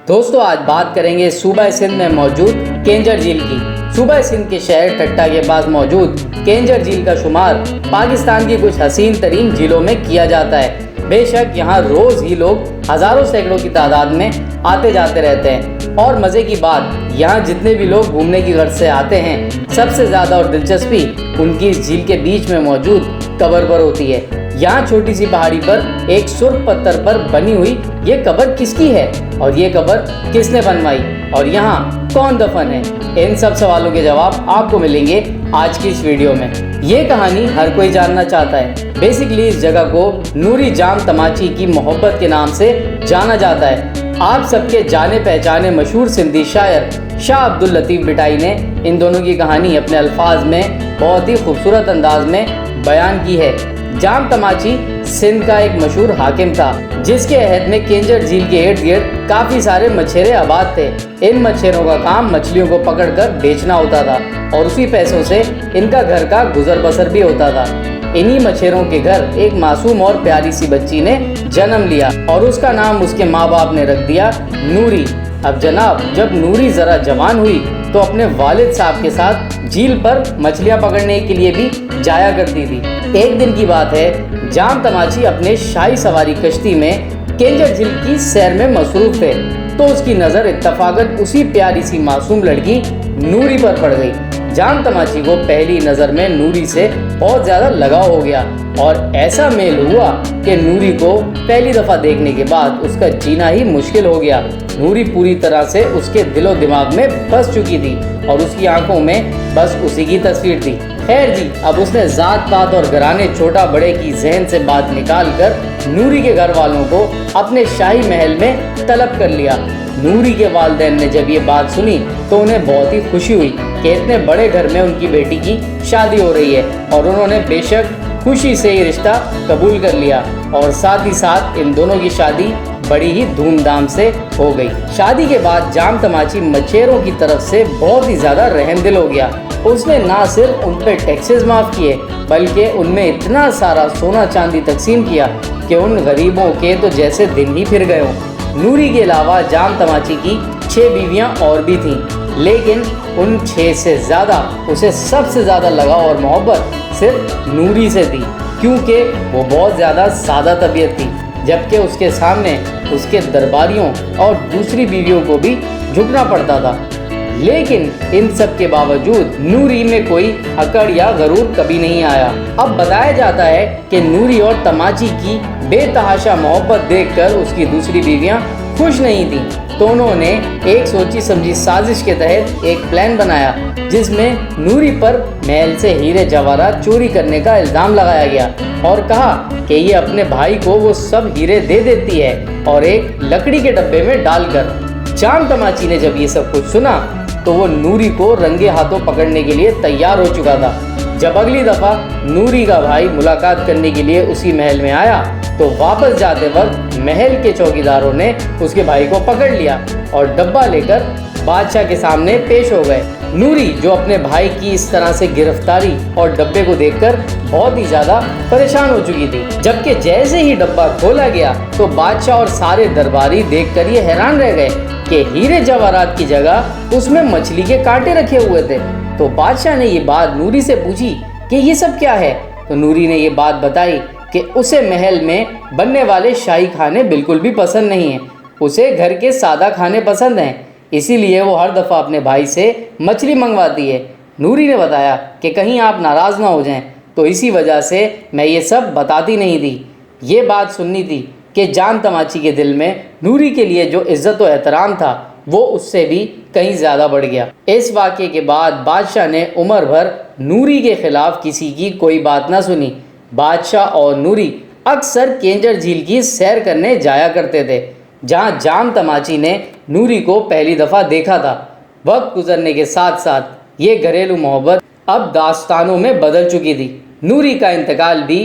दोस्तों आज बात करेंगे सूबा सिंध में मौजूद केंजर झील की। सूबा सिंध के शहर ठट्टा के पास मौजूद केंजर झील का शुमार पाकिस्तान की कुछ हसीन तरीन झीलों में किया जाता है। बेशक यहाँ रोज ही लोग हजारों सैकड़ों की तादाद में आते जाते रहते हैं और मजे की बात यहाँ जितने भी लोग घूमने की गर्ज से आते हैं सबसे ज्यादा और दिलचस्पी उनकी इस झील के बीच में मौजूद कब्र पर होती है। यहाँ छोटी सी पहाड़ी पर एक सुर्ख पत्थर पर बनी हुई ये कब्र किसकी है और ये कब्र किसने बनवाई और यहाँ कौन दफन है, इन सब सवालों के जवाब आपको मिलेंगे आज की इस वीडियो में। ये कहानी हर कोई जानना चाहता है। बेसिकली इस जगह को नूरी जाम तमाची की मोहब्बत के नाम से जाना जाता है। आप सबके जाने पहचाने मशहूर सिंधी शायर शाह अब्दुल लतीफ़ बिटाई ने इन दोनों की कहानी अपने अल्फाज में बहुत ही खूबसूरत अंदाज में बयान की है। जाम तमाची सिंध का एक मशहूर हाकिम था जिसके अहद में केंजर झील के इर्द गिर्द काफी सारे मछेरे आबाद थे। इन मछेरों का काम मछलियों को पकड़कर बेचना होता था और उसी पैसों से इनका घर का गुजर बसर भी होता था। इन्हीं मछेरों के घर एक मासूम और प्यारी सी बच्ची ने जन्म लिया और उसका नाम उसके माँ बाप ने रख दिया नूरी। अब जनाब जब नूरी जरा जवान हुई तो अपने वालिद साहब के साथ झील पर मछलियां पकड़ने के लिए भी जाया करती थी। एक दिन की बात है, जाम तमाची अपने शाही सवारी कश्ती में केंजर झील की सैर में मसरूफ थे तो उसकी नज़र इत्तफाकन उसी प्यारी सी मासूम लड़की नूरी पर पड़ गई। जाम तमाची को पहली नज़र में नूरी से बहुत ज़्यादा लगाव हो गया और ऐसा मेल हुआ कि नूरी को पहली दफ़ा देखने के बाद उसका जीना ही मुश्किल हो गया। नूरी पूरी तरह से उसके दिलो दिमाग में बस चुकी थी और उसकी आंखों में बस उसी की तस्वीर थी। खैर जी, अब उसने जात पात और घराने छोटा बड़े की जहन से बात निकाल कर नूरी के घर वालों को अपने शाही महल में तलब कर लिया। नूरी के वालिदैन ने जब ये बात सुनी तो उन्हें बहुत ही खुशी हुई कि इतने बड़े घर में उनकी बेटी की शादी हो रही है और उन्होंने बेशक खुशी से ये रिश्ता कबूल कर लिया और साथ ही साथ इन दोनों की शादी बड़ी ही धूमधाम से हो गई। शादी के बाद जाम तमाची मछेरों की तरफ से बहुत ही ज़्यादा रहमदिल हो गया। उसने ना सिर्फ उन पे टैक्सेस माफ़ किए बल्कि उनमें इतना सारा सोना चांदी तकसीम किया कि उन गरीबों के तो जैसे दिन ही फिर गए हों। नूरी के अलावा जाम तमाची की 6 बीवियाँ और भी थीं, लेकिन उन 6 से ज़्यादा उसे सबसे ज़्यादा लगाव और मोहब्बत सिर्फ नूरी से थी क्योंकि वो बहुत ज़्यादा सादा तबीयत थी, जबकि उसके सामने उसके दरबारियों और दूसरी बीवियों को भी झुकना पड़ता था। लेकिन इन सब के बावजूद नूरी में कोई अकड़ या गरूर कभी नहीं आया। अब बताया जाता है कि नूरी और तमाची की बेतहाशा मोहब्बत देखकर उसकी दूसरी बीवियां खुश नहीं थीं, तो उन्होंने एक सोची समझी साजिश के तहत एक प्लान बनाया जिसमें नूरी पर महल से हीरे जवाहरात चोरी करने का इल्ज़ाम लगाया गया और कहा कि ये अपने भाई को वो सब हीरे दे देती है और एक लकड़ी के डब्बे में डालकर। जाम तमाची ने जब ये सब कुछ सुना तो वो नूरी को रंगे हाथों पकड़ने के लिए तैयार हो चुका था। जब अगली दफ़ा नूरी का भाई मुलाकात करने के लिए उसी महल में आया तो वापस जाते वक्त महल के चौकीदारों ने उसके भाई को पकड़ लिया और डब्बा लेकर बादशाह के सामने पेश हो गए। नूरी जो अपने भाई की इस तरह से गिरफ्तारी और डब्बे को देखकर बहुत ही ज़्यादा परेशान हो चुकी थी, जबकि जैसे ही डब्बा खोला गया तो बादशाह और सारे दरबारी देखकर ये हैरान रह गए कि हीरे जवाहरात की जगह उसमें मछली के कांटे रखे हुए थे। तो बादशाह ने ये बात नूरी से पूछी कि ये सब क्या है, तो नूरी ने ये बात बताई कि उसे महल में बनने वाले शाही खाने बिल्कुल भी पसंद नहीं हैं, उसे घर के सादा खाने पसंद हैं, इसीलिए वो हर दफ़ा अपने भाई से मछली मंगवाती है। नूरी ने बताया कि कहीं आप नाराज़ ना हो जाएं, तो इसी वजह से मैं ये सब बताती नहीं थी। ये बात सुननी थी कि जाम तमाची के दिल में नूरी के लिए जो इज़्ज़त और एहतराम था वो उससे भी कहीं ज़्यादा बढ़ गया। इस वाक़े के बाद बादशाह ने उम्र भर नूरी के ख़िलाफ़ किसी की कोई बात ना सुनी। बादशाह और नूरी अक्सर केंजर झील की सैर करने जाया करते थे जहाँ जाम तमाची ने नूरी को पहली दफ़ा देखा था। वक्त गुजरने के साथ साथ ये घरेलू मोहब्बत अब दास्तानों में बदल चुकी थी। नूरी का इंतकाल भी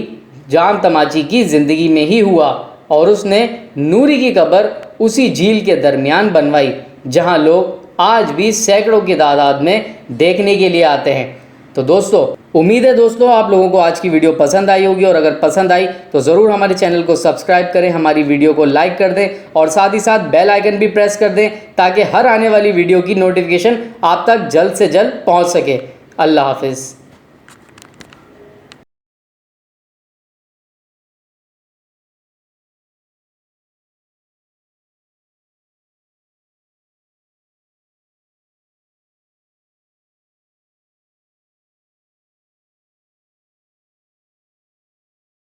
जाम तमाची की ज़िंदगी में ही हुआ और उसने नूरी की कब्र उसी झील के दरमियान बनवाई जहां लोग आज भी सैकड़ों की तादाद में देखने के लिए आते हैं। तो दोस्तों उम्मीद है दोस्तों आप लोगों को आज की वीडियो पसंद आई होगी, और अगर पसंद आई तो ज़रूर हमारे चैनल को सब्सक्राइब करें, हमारी वीडियो को लाइक कर दें और साथ ही साथ बेल आइकन भी प्रेस कर दें ताकि हर आने वाली वीडियो की नोटिफिकेशन आप तक जल्द से जल्द पहुंच सके। अल्लाह हाफिज़।